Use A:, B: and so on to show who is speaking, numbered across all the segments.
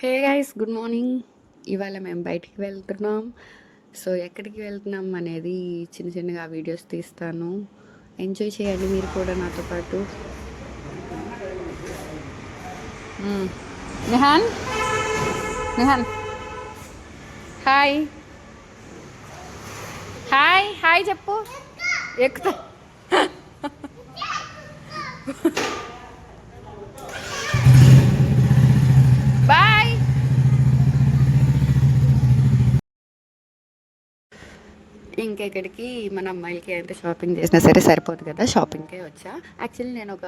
A: Hey guys, good morning. ఇవాళ మేము బయటికి వెళ్తున్నాం. సో ఎక్కడికి వెళ్తున్నాం అనేది చిన్న చిన్నగా వీడియోస్ తీస్తాను. ఎంజాయ్ చేయండి మీరు కూడా నాతో పాటు. Nihan, Nihan hi hi hi చెప్పు. ఎక్కుతా. బాయ్. ఇంకెక్కడికి మన అమ్మాయిలకి ఎంత షాపింగ్ చేసినా సరే సరిపోదు కదా, షాపింగ్కే వచ్చా. యాక్చువల్లీ నేను ఒక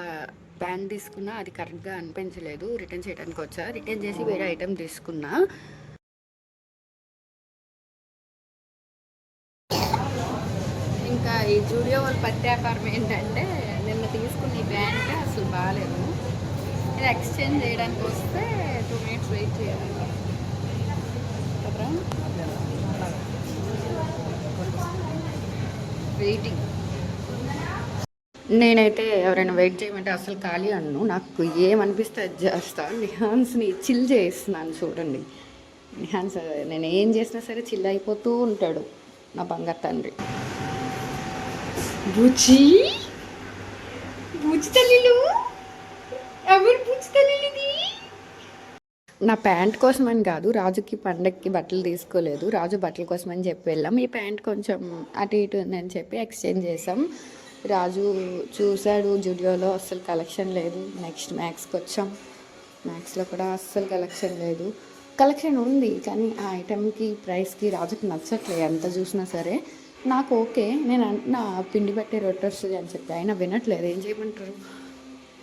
A: ప్యాంట్ తీసుకున్నా, అది కరెక్ట్గా అనిపించలేదు, రిటర్న్ చేయడానికి వచ్చా. రిటర్న్ చేసి వేరే ఐటెం తీసుకున్నా. ఇంకా ఈ జూడియో వాళ్ళ ప్రత్యాపారం ఏంటంటే, నిన్న తీసుకున్న ఈ ప్యాంట్ అసలు బాగాలేదు. ఇది ఎక్స్చేంజ్ చేయడానికి వస్తే 2 minutes వెయిట్ చేయాలి. వెయిటింగ్. నేనైతే ఎవరైనా వెయిట్ చేయమంటే అసలు ఖాళీ అన్ను. నాకు ఏమనిపిస్తే అది చేస్తా. నిహాన్స్ని చిల్ చేస్తున్నాను చూడండి. నిహాన్స్ నేను ఏం చేసినా సరే చిల్ అయిపోతూ ఉంటాడు, నా బంగారు తండ్రి. బుజ్జి, బుజ్జి తల్లిలు, ఎవరు బుజ్జి తల్లిది? నా ప్యాంట్ కోసం అని కాదు, రాజుకి పండగకి బట్టలు తీసుకోలేదు. రాజు బట్టల కోసం అని చెప్పి వెళ్ళాం. ఈ ప్యాంట్ కొంచెం అటు ఇటు ఉందని చెప్పి ఎక్స్చేంజ్ చేసాం. రాజు చూశాడు జూడియోలో అస్సలు కలెక్షన్ లేదు. నెక్స్ట్ మ్యాక్స్కి వచ్చాం. మ్యాక్స్లో కూడా అస్సలు కలెక్షన్ లేదు. కలెక్షన్ ఉంది కానీ ఆ ఐటెంకి ప్రైస్కి రాజుకి నచ్చట్లేదు. ఎంత చూసినా సరే నాకు ఓకే, నేను నా పిండి బట్టే రొట్టె వస్తుంది అని చెప్పి అయినా వినట్లేదు. ఏం చేయమంటారు,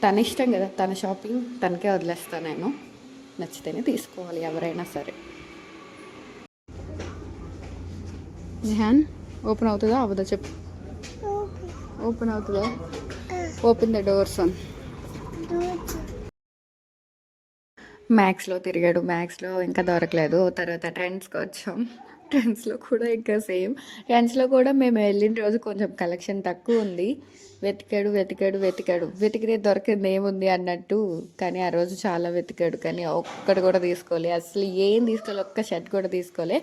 A: తన ఇష్టం కదా, తన షాపింగ్ తనకే వదిలేస్తాను. నేను నచ్చితేనే తీసుకోవాలి ఎవరైనా సరే. నిహాన్ ఓపెన్ అవుతుందా అవ్వదా చెప్పు. ఓపెన్ అవుతుందా? Open the doors on. మ్యాక్స్లో తిరిగాడు. మ్యాక్స్లో ఇంకా దొరకలేదు. తర్వాత ట్రెండ్స్కి వచ్చాం. ట్రెండ్స్లో కూడా ఇంకా సేమ్. ట్రెండ్స్లో కూడా మేము వెళ్ళిన రోజు కొంచెం కలెక్షన్ తక్కువ ఉంది. వెతికితే దొరికింది ఏముంది అన్నట్టు. కానీ ఆ రోజు చాలా వెతికాడు కానీ ఒక్కటి కూడా తీసుకోలే. అసలు ఏం తీసుకోలే, ఒక్క షర్ట్ కూడా తీసుకోలే.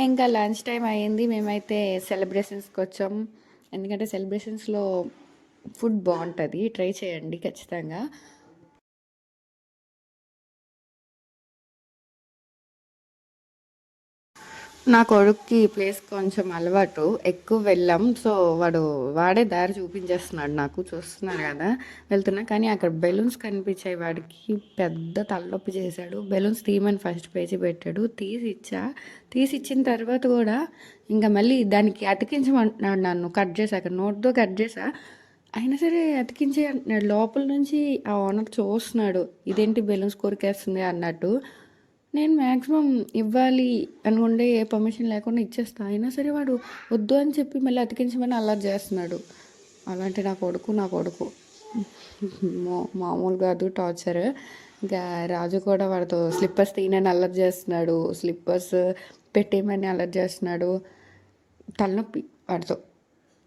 A: ఇంకా లంచ్ టైం అయ్యింది. మేమైతే సెలబ్రేషన్స్కి వచ్చాం. ఎందుకంటే సెలబ్రేషన్స్లో ఫుడ్ బాగుంటుంది, ట్రై చేయండి ఖచ్చితంగా. నా కొడుక్కి ఈ ప్లేస్ కొంచెం అలవాటు, ఎక్కువ వెళ్ళాం. సో వాడే దారి చూపించేస్తున్నాడు నాకు. చూస్తున్నాడు కదా వెళ్తున్నా, కానీ అక్కడ బెలూన్స్ కనిపించాయి. వాడికి పెద్ద తలనొప్పి చేశాడు. బెలూన్స్ తీయమని ఫస్ట్ పేజీ పెట్టాడు, తీసి ఇచ్చిన తర్వాత కూడా ఇంకా మళ్ళీ దానికి అతికించమంటున్నాడు. నన్ను కట్ చేశాక నోట్తో కట్ చేసా, అయినా సరే అతికించే అంటున్నాడు. లోపల నుంచి ఆ ఓనర్ చూస్తున్నాడు, ఇదేంటి బెలూన్స్ కొరికేస్తుంది అన్నట్టు. నేను మ్యాక్సిమం ఇవ్వాలి అనుకుంటే ఏ పర్మిషన్ లేకుండా ఇచ్చేస్తా. అయినా సరే వాడు వద్దు అని చెప్పి మళ్ళీ అతికించమని అల్లరి చేస్తున్నాడు. అలాంటి నా కొడుకు మామూలు కాదు టార్చర్. ఇంకా రాజు కూడా వాడితో స్లిప్పర్స్ తీయనని అల్లరి చేస్తున్నాడు, స్లిప్పర్స్ పెట్టేయమని అల్లరి చేస్తున్నాడు. తలనొప్పి వాడితో.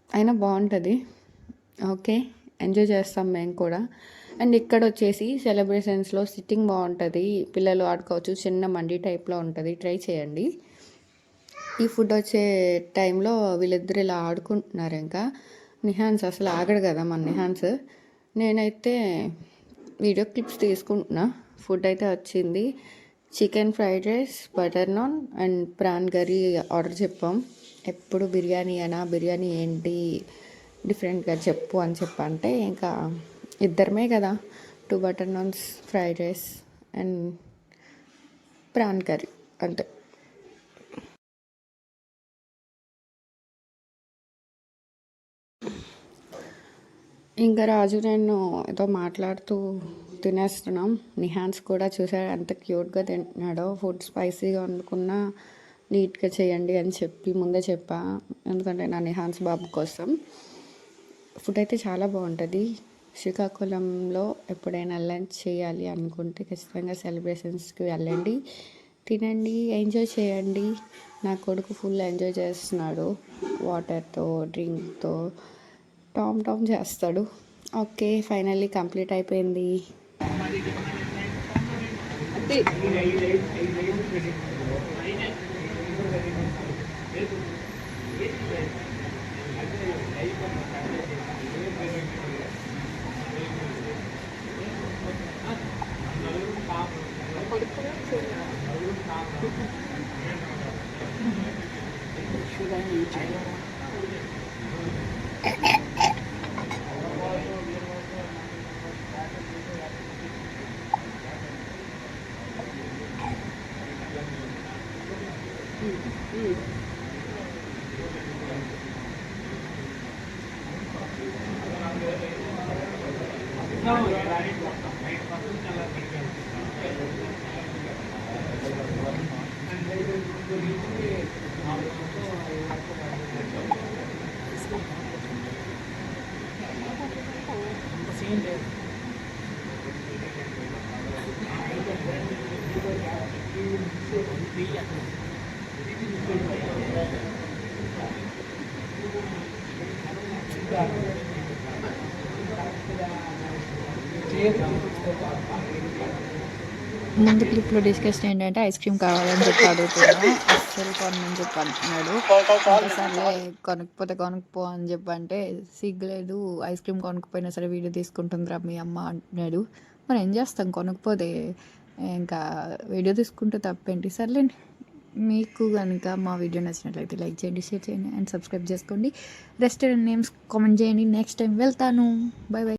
A: అయినా బాగుంటుంది, ఓకే, ఎంజాయ్ చేస్తాం మేము కూడా. అండ్ ఇక్కడ వచ్చేసి సెలబ్రేషన్స్లో సిట్టింగ్ బాగుంటుంది, పిల్లలు ఆడుకోవచ్చు. చిన్న మండి టైప్లో ఉంటుంది, ట్రై చేయండి. ఈ ఫుడ్ వచ్చే టైంలో వీళ్ళిద్దరు ఇలా ఆడుకుంటున్నారు. ఇంకా నిహాన్స్ అసలు ఆగడు కదా మన నిహాన్స్. నేనైతే వీడియో క్లిప్స్ తీసుకుంటున్నా. ఫుడ్ అయితే వచ్చింది. Chicken fried rice, butter non and prawn curry order చెప్పాం. ఎప్పుడు బిర్యానీ బిర్యానీ ఏంటి డిఫరెంట్గా చెప్పు అని చెప్పంటే, ఇంకా ఇద్దరమే కదా, 2 butter naans, fried rice and prawn curry అంతే. ఇంకా రాజు నేను ఏదో మాట్లాడుతూ తినేస్తున్నాం. నిహాన్స్ కూడా చూసాడు ఎంత క్యూట్గా తింటున్నాడో. ఫుడ్ స్పైసీగా వండుకున్నా నీట్గా చేయండి అని చెప్పి ముందే చెప్పా, ఎందుకంటే నా నిహాన్స్ బాబు కోసం. ఫుడ్ అయితే చాలా బాగుంటుంది. శ్రీకాకుళంలో ఎప్పుడైనా లంచ్ చేయాలి అనుకుంటే ఖచ్చితంగా సెలబ్రేషన్స్కి వెళ్ళండి, తినండి, ఎంజాయ్ చేయండి. నా కొడుకు ఫుల్ ఎంజాయ్ చేస్తున్నాడు, వాటర్తో డ్రింక్తో టామ్ చేస్తాడు. ఓకే, ఫైనల్లీ కంప్లీట్ అయిపోయింది.
B: ముందు క్లిప్లో డిస్కషన్ ఏంటంటే ఐస్ క్రీమ్ కావాలని చెప్పి అడుగుతున్నా, అస్సలు కొనమని చెప్పి అంటున్నాడు. సర్లే కొనకపోతే కొనుక్కో అని చెప్పి అంటే, సిగ్గులేదు ఐస్ క్రీమ్ కొనుక్కపోయినా సరే వీడియో తీసుకుంటుందిరా మీ అమ్మ అంటున్నాడు. మరి ఏం చేస్తాం, కొనకపోతే ఇంకా వీడియో తీసుకుంటే తప్పేంటి. సర్లేండి, మీకు కనుక మా వీడియో నచ్చినట్లయితే లైక్ చేయండి, షేర్ చేయండి అండ్ సబ్స్క్రైబ్ చేసుకోండి. రెస్టారెంట్ నేమ్స్ కామెంట్ చేయండి, నెక్స్ట్ టైం వెళ్తాను. By by.